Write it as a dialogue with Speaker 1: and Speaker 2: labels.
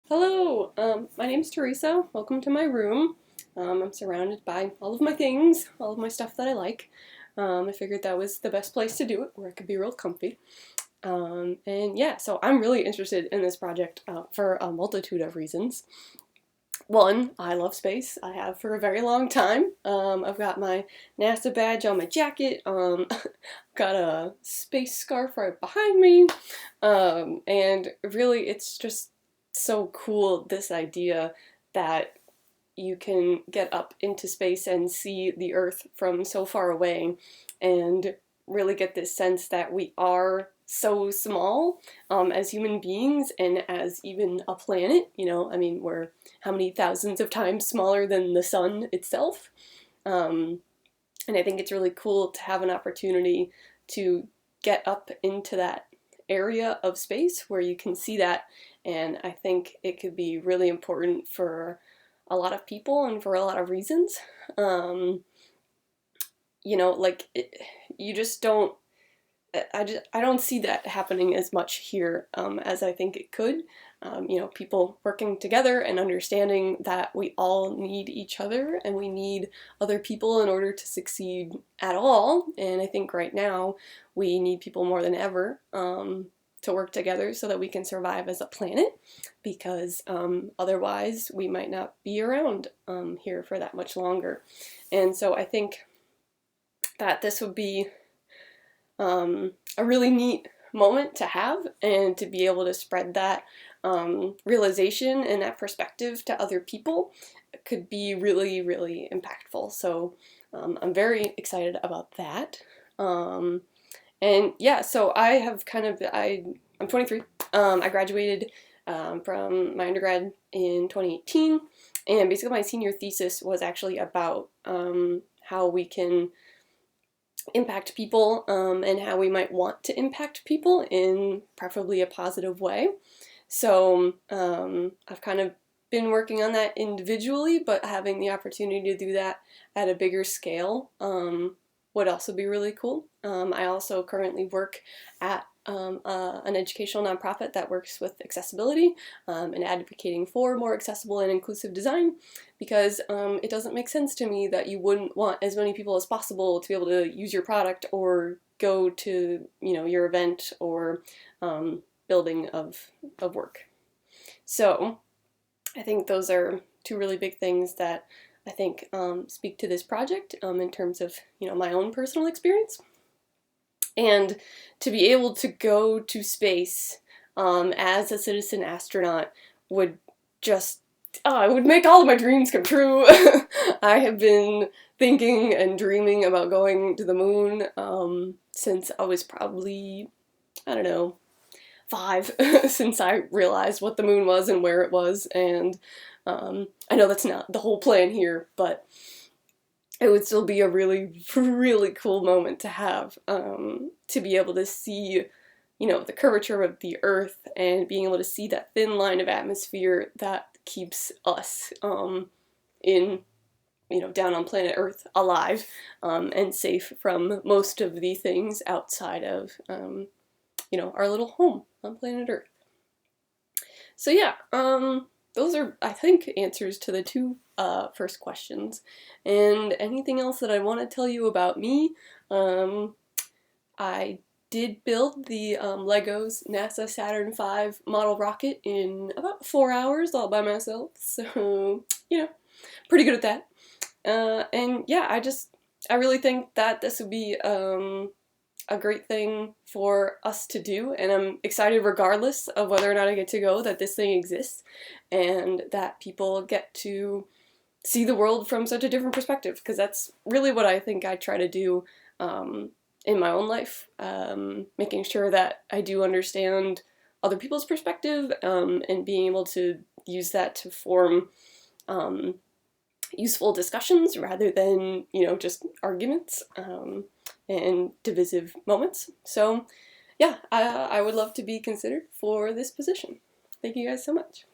Speaker 1: Hello, my name's Teresa. Welcome to my room. I'm surrounded by all of my things, all of my stuff that I like. I figured that was the best place to do it, where it could be real comfy. And yeah, so I'm really interested in this project for a multitude of reasons. One, I love space. I have for a very long time. I've got my NASA badge on my jacket. I've got a space scarf right behind me. And really, it's just so cool, this idea that you can get up into space and see the Earth from so far away and really get this sense that we are so small as human beings and as even a planet. I mean, we're how many thousands of times smaller than the sun itself. And I think it's really cool to have an opportunity to get up into that area of space where you can see that, and I think it could be really important for a lot of people and for a lot of reasons. You just don't. I don't see that happening as much here as I think it could. People working together and understanding that we all need each other and we need other people in order to succeed at all. And I think right now we need people more than ever to work together so that we can survive as a planet, because otherwise we might not be around here for that much longer. And so I think that this would be a really neat moment to have, and to be able to spread that realization and that perspective to other people could be really, really impactful. So I'm very excited about that. And yeah, so I'm 23. I graduated from my undergrad in 2018, and basically my senior thesis was actually about how we can impact people and how we might want to impact people in preferably a positive way. So I've kind of been working on that individually, but having the opportunity to do that at a bigger scale would also be really cool. I also currently work at an educational nonprofit that works with accessibility and advocating for more accessible and inclusive design, because it doesn't make sense to me that you wouldn't want as many people as possible to be able to use your product or go to your event or building of work. So I think those are two really big things that I think speak to this project in terms of my own personal experience. And to be able to go to space as a citizen astronaut would just, it would make all of my dreams come true. I have been thinking and dreaming about going to the moon since I was probably, I don't know, 5, since I realized what the moon was and where it was. And I know that's not the whole plan here, but it would still be a really, really cool moment to have, to be able to see, the curvature of the Earth and being able to see that thin line of atmosphere that keeps us down on planet Earth alive and safe from most of the things outside of, our little home on planet Earth. So yeah, those are, I think, answers to the two first questions. And anything else that I want to tell you about me, I did build the Legos NASA Saturn V model rocket in about 4 hours all by myself, so, pretty good at that. And yeah, I really think that this would be a great thing for us to do, and I'm excited regardless of whether or not I get to go that this thing exists and that people get to see the world from such a different perspective, because that's really what I think I try to do in my own life, making sure that I do understand other people's perspective and being able to use that to form useful discussions rather than, just arguments and divisive moments. So yeah, I would love to be considered for this position. Thank you guys so much.